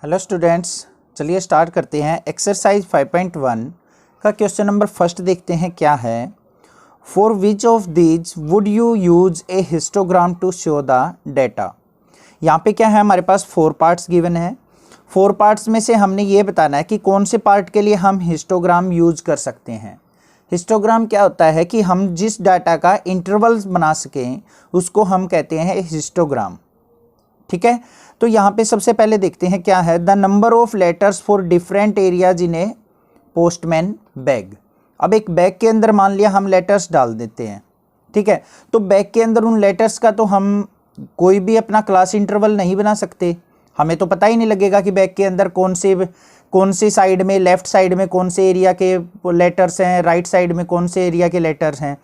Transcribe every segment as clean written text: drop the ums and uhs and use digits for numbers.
Hello students, चलिए start करते हैं। एक्सरसाइज 5.1 का क्वेश्चन नंबर फर्स्ट देखते हैं क्या है। For which of these would you use a histogram to show the data. यहाँ पे क्या है, हमारे पास 4 पार्ट्स गिवन है। 4 पार्ट्स में से हमने ये बताना है कि कौन से पार्ट के लिए हम हिस्टोग्राम यूज कर सकते हैं। हिस्टोग्राम क्या होता है कि हम जिस डाटा का इंटरवल्स बना सकें उसको हम कहते हैं हिस्टोग्राम। ठीक है, तो यहाँ पे सबसे पहले देखते हैं क्या है। The number of letters for different areas in A postman bag. अब एक बैग के अंदर मान लिया हम लेटर्स डाल देते हैं, ठीक है। तो बैग के अंदर उन लेटर्स का तो हम कोई भी अपना क्लास इंटरवल नहीं बना सकते। हमें तो पता ही नहीं लगेगा कि बैग के अंदर कौन सी साइड में, लेफ्ट साइड में कौन से एरिया के लेटर्स हैं, राइट साइड में कौन से एरिया के लेटर्स हैं।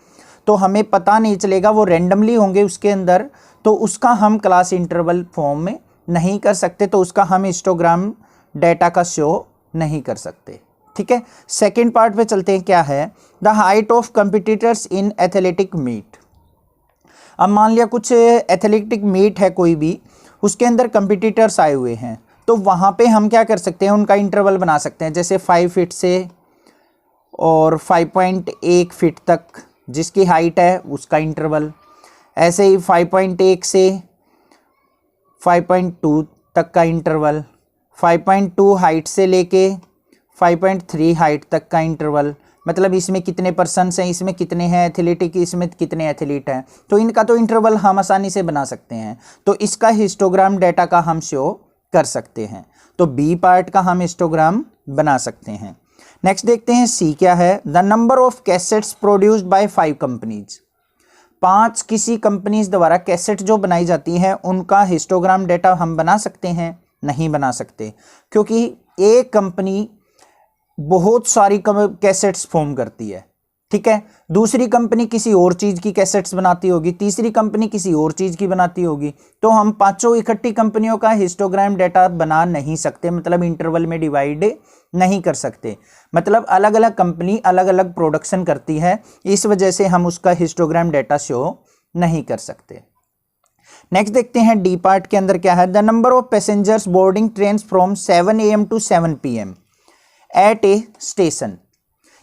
तो हमें पता नहीं चलेगा, वो रैंडमली होंगे उसके अंदर। तो उसका हम क्लास इंटरवल फॉर्म में नहीं कर सकते, तो उसका हम हिस्टोग्राम डेटा का शो नहीं कर सकते। ठीक है, सेकंड पार्ट पे चलते हैं क्या है। The height of competitors in athletic meet. अब मान लिया कुछ एथलेटिक मीट है कोई भी, उसके अंदर कंपिटिटर्स आए हुए हैं, तो वहाँ पे हम क्या कर सकते हैं, उनका इंटरवल बना सकते हैं। जैसे 5 फीट से और 5.1 फीट तक जिसकी हाइट है उसका इंटरवल, ऐसे ही 5.1 से 5.2 तक का इंटरवल, 5.2 हाइट से लेके 5.3 हाइट तक का इंटरवल। मतलब इसमें कितने पर्सन्स हैं, इसमें कितने हैं एथलेटिक, इसमें कितने एथलीट हैं, तो इनका तो इंटरवल हम आसानी से बना सकते हैं। तो इसका हिस्टोग्राम डेटा का हम शो कर सकते हैं। तो बी पार्ट का हम हिस्टोग्राम बना सकते हैं। नेक्स्ट देखते हैं सी क्या है। The number of cassettes produced by 5 companies. 5 किसी कंपनीज द्वारा कैसेट जो बनाई जाती हैं उनका हिस्टोग्राम डेटा हम बना सकते हैं? नहीं बना सकते, क्योंकि एक कंपनी बहुत सारी कैसेट्स फॉर्म करती है। ठीक है, दूसरी कंपनी किसी और चीज़ की कैसेट्स बनाती होगी, तीसरी कंपनी किसी और चीज़ की बनाती होगी। तो हम 5 इकट्ठी कंपनियों का हिस्टोग्राम डेटा बना नहीं सकते, मतलब इंटरवल में डिवाइड नहीं कर सकते। मतलब अलग अलग कंपनी अलग अलग प्रोडक्शन करती है, इस वजह से हम उसका हिस्टोग्राम डेटा शो नहीं कर सकते। नेक्स्ट देखते हैं डी पार्ट के अंदर क्या है। The number of passengers boarding train from 7 AM to 7 PM at a station.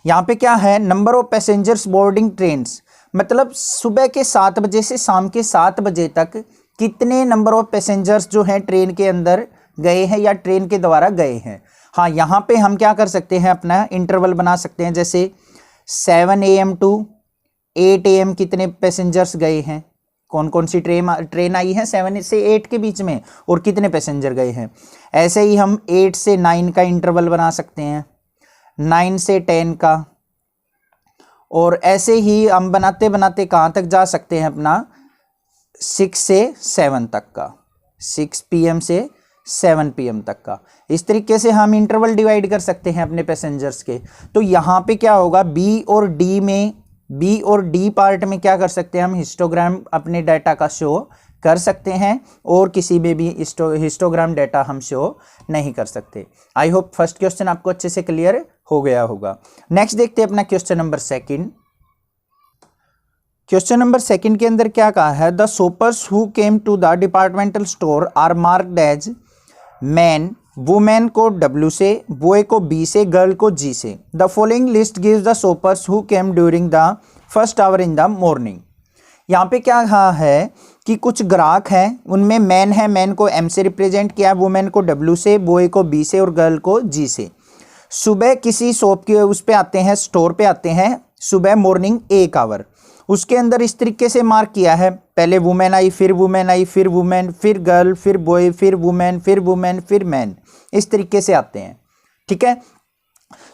यहाँ पे क्या है, number of passengers boarding trains, मतलब सुबह के 7 बजे से शाम के 7 बजे तक कितने नंबर ऑफ पैसेंजर्स जो हैं ट्रेन के अंदर गए हैं या ट्रेन के द्वारा गए हैं। हाँ, यहाँ पे हम क्या कर सकते हैं, अपना इंटरवल बना सकते हैं। जैसे 7 AM टू 8 AM कितने पैसेंजर्स गए हैं, कौन कौन सी ट्रेन आई है 7 से 8 के बीच में, और कितने पैसेंजर गए हैं। ऐसे ही हम 8 से 9 का इंटरवल बना सकते हैं, 9 से 10 का, और ऐसे ही हम बनाते बनाते कहाँ तक जा सकते हैं अपना 6 से 7 तक का, 6 PM से 7 PM तक का। इस तरीके से हम इंटरवल डिवाइड कर सकते हैं अपने पैसेंजर्स के। तो यहाँ पे क्या होगा, बी और डी पार्ट में क्या कर सकते हैं, हम हिस्टोग्राम अपने डाटा का शो कर सकते हैं, और किसी में भी हिस्टोग्राम डाटा हम शो नहीं कर सकते। आई होप फर्स्ट क्वेश्चन आपको अच्छे से क्लियर हो गया होगा। नेक्स्ट देखते हैं अपना question number second. Question number second के अंदर क्या कहा है। The shoppers who came to the departmental store are marked as man. Women को W से, बॉय को B से, गर्ल को G से। The following list gives the shoppers who came during the first hour in the morning. यहाँ पे क्या कहा है कि कुछ ग्राहक हैं, उनमें मैन है, मैन को M से रिप्रेजेंट किया, वुमेन को W से, बॉय को B से और गर्ल को G से। सुबह किसी शॉप के उस पे आते हैं, स्टोर पे आते हैं, सुबह मॉर्निंग 1 आवर। उसके अंदर इस तरीके से मार्क किया है, पहले वुमेन आई, फिर वुमेन आई, फिर वुमेन, फिर गर्ल, फिर बॉय, फिर वुमेन, फिर वुमेन, फिर मैन, इस तरीके से आते हैं। ठीक है,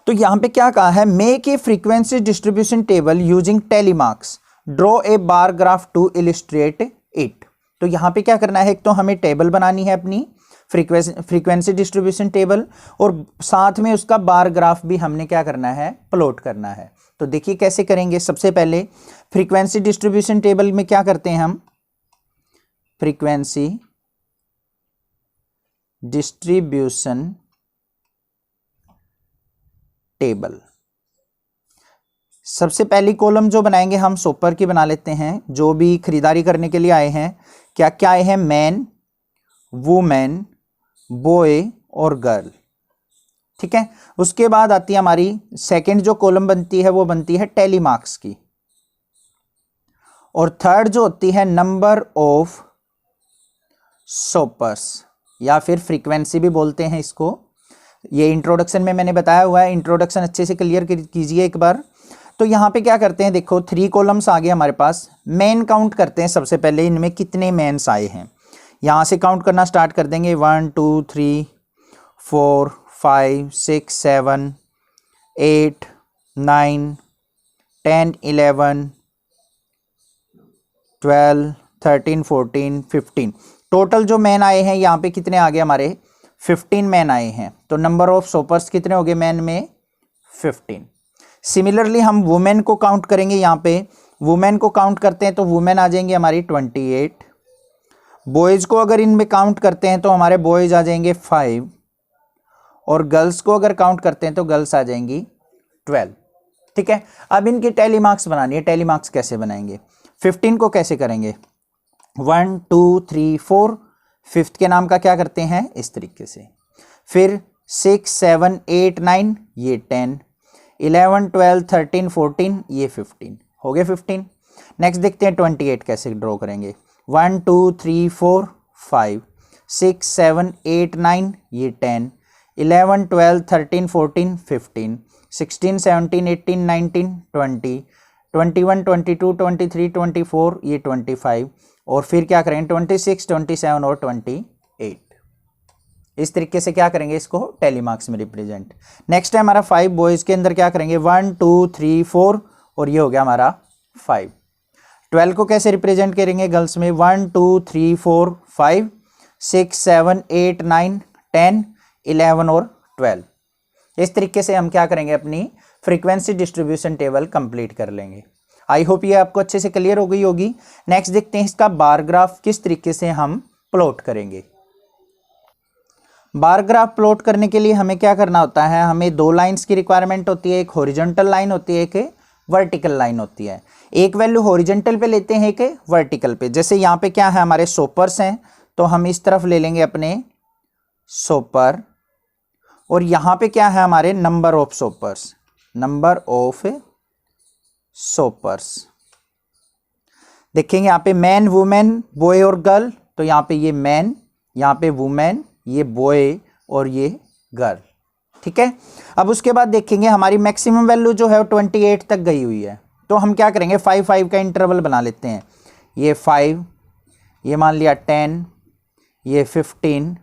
तो यहाँ पे क्या कहा है, make a frequency distribution table using tally marks, draw a bar graph to illustrate it. तो यहाँ पे क्या करना है, एक तो हमें टेबल बनानी है अपनी फ्रीक्वेंसी डिस्ट्रीब्यूशन टेबल, और साथ में उसका बार ग्राफ भी हमने क्या करना है, प्लॉट करना है। तो देखिए कैसे करेंगे। सबसे पहले फ्रीक्वेंसी डिस्ट्रीब्यूशन टेबल में क्या करते हैं हम, फ्रीक्वेंसी डिस्ट्रीब्यूशन टेबल, सबसे पहली कॉलम जो बनाएंगे हम शॉपर की बना लेते हैं, जो भी खरीदारी करने के लिए आए हैं। क्या क्या आए हैं, मैन, वुमेन, बॉय और गर्ल। ठीक है, उसके बाद आती है हमारी सेकंड जो कॉलम बनती है वो बनती है टेली मार्क्स की, और थर्ड जो होती है नंबर ऑफ सोपर्स या फिर फ्रीक्वेंसी भी बोलते हैं इसको। ये इंट्रोडक्शन में मैंने बताया हुआ है, इंट्रोडक्शन अच्छे से क्लियर कीजिए एक बार। तो यहाँ पे क्या करते हैं, देखो 3 कॉलम्स आ गए हमारे पास। मेन काउंट करते हैं सबसे पहले, इनमें कितने मेंस आए हैं। यहाँ से काउंट करना स्टार्ट कर देंगे, 1 2 3 4 5 6 7 8 9 10 11 12 13 14 15। टोटल जो मैन आए हैं यहाँ पे कितने आ गए हमारे, 15 मैन आए हैं। तो नंबर ऑफ सोपर्स कितने हो गए मैन में, 15। सिमिलरली हम वुमेन को काउंट करेंगे, यहाँ पे वुमेन को काउंट करते हैं तो वुमेन आ जाएंगे हमारी 28। बॉयज़ को अगर इनमें काउंट करते हैं तो हमारे बॉयज़ आ जाएंगे 5, और गर्ल्स को अगर काउंट करते हैं तो गर्ल्स आ जाएंगी 12। ठीक है, अब इनकी टैली मार्क्स बनानी है। टैली मार्क्स कैसे बनाएंगे, 15 को कैसे करेंगे, 1 2 3 4, फिफ्थ के नाम का क्या करते हैं इस तरीके से, फिर 6 7 8 9 ये 10, 11 12 13 14 ये 15 हो गए 15। नेक्स्ट देखते हैं 28 कैसे ड्रॉ करेंगे, 1 2 3 4 5 6 7 8 9 ये 10, 11 12 13 14 15 16 17 18 19 20 21 22 23 24 ये 25, और फिर क्या करेंगे 26 27 और 28। इस तरीके से क्या करेंगे इसको टैली मार्क्स में रिप्रेजेंट। नेक्स्ट है हमारा 5 बॉयज़ के अंदर क्या करेंगे 1 2 3 4, और ये हो गया हमारा 5। 12 को कैसे रिप्रेजेंट करेंगे गर्ल्स में, 1 2 3 4 5 6 7 8 9 10 11 और 12। इस तरीके से हम क्या करेंगे अपनी फ्रीक्वेंसी डिस्ट्रीब्यूशन टेबल कंप्लीट कर लेंगे। आई होप ये आपको अच्छे से क्लियर हो गई होगी। नेक्स्ट देखते हैं इसका बार ग्राफ किस तरीके से हम प्लॉट करेंगे। बार ग्राफ प्लॉट करने के लिए हमें क्या करना होता है, हमें 2 लाइंस की रिक्वायरमेंट होती है, एक हॉरिजॉन्टल लाइन होती है, एक वर्टिकल लाइन होती है। एक वैल्यू हॉरिजॉन्टल पे लेते हैं, एक वर्टिकल पे। जैसे यहाँ पे क्या है हमारे सोपर्स हैं, तो हम इस तरफ ले लेंगे अपने सोपर, और यहाँ पे क्या है हमारे नंबर ऑफ सोपर्स, नंबर ऑफ सोपर्स। देखेंगे यहाँ पे मैन वुमेन बॉय और गर्ल, तो यहाँ पे ये मैन, यहाँ पे वुमेन, ये बॉय और ये गर्ल। ठीक है, अब उसके बाद देखेंगे हमारी मैक्सिमम वैल्यू जो है 28 तक गई हुई है, तो हम क्या करेंगे 5 5 का इंटरवल बना लेते हैं। ये 5, ये मान लिया 10, ये 15,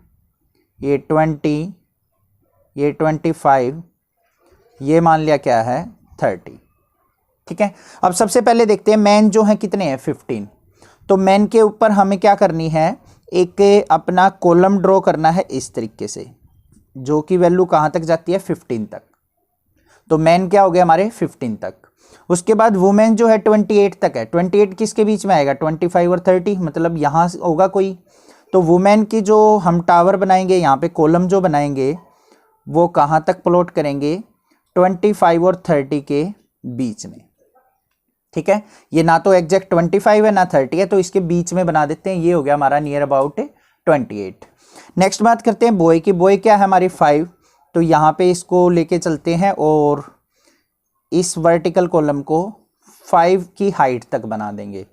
ये 20, ये 25, ये मान लिया क्या है 30। ठीक है, अब सबसे पहले देखते हैं मैन जो है कितने हैं 15। तो मैन के ऊपर हमें क्या करनी है, एक अपना कॉलम ड्रॉ करना है इस तरीके से, जो कि वैल्यू कहाँ तक जाती है 15 तक। तो मैन क्या हो गया हमारे 15 तक। उसके बाद वुमेन जो है 28 तक है। 28 किसके बीच में आएगा 25 और 30, मतलब यहाँ होगा कोई। तो वुमेन की जो हम टावर बनाएंगे, यहाँ पे कॉलम जो बनाएंगे वो कहाँ तक प्लॉट करेंगे 25 और 30 के बीच में। ठीक है, ये ना तो एग्जैक्ट 25 है ना 30 है, तो इसके बीच में बना देते हैं। ये हो गया हमारा नियर अबाउट 28। नेक्स्ट बात करते हैं बॉय की। बॉय क्या है हमारी 5, तो यहाँ पे इसको लेके चलते हैं और इस वर्टिकल कॉलम को 5 की हाइट तक बना देंगे।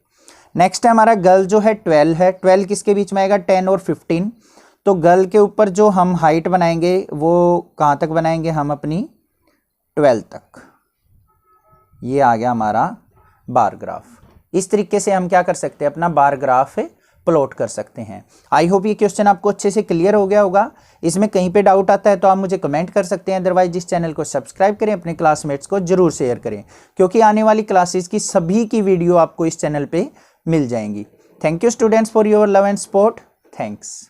नेक्स्ट है हमारा गर्ल जो है 12 है। 12 किसके बीच में आएगा 10 और 15। तो गर्ल के ऊपर जो हम हाइट बनाएंगे वो कहाँ तक बनाएंगे हम अपनी 12 तक। ये आ गया हमारा बार ग्राफ। इस तरीके से हम क्या कर सकते हैं अपना बार ग्राफ प्लॉट कर सकते हैं। आई होप ये क्वेश्चन आपको अच्छे से क्लियर हो गया होगा। इसमें कहीं पे डाउट आता है तो आप मुझे कमेंट कर सकते हैं। अदरवाइज इस चैनल को सब्सक्राइब करें, अपने क्लासमेट्स को जरूर शेयर करें, क्योंकि आने वाली क्लासेस की सभी की वीडियो आपको इस चैनल पे मिल जाएंगी। Thank you students for your love and support. Thanks.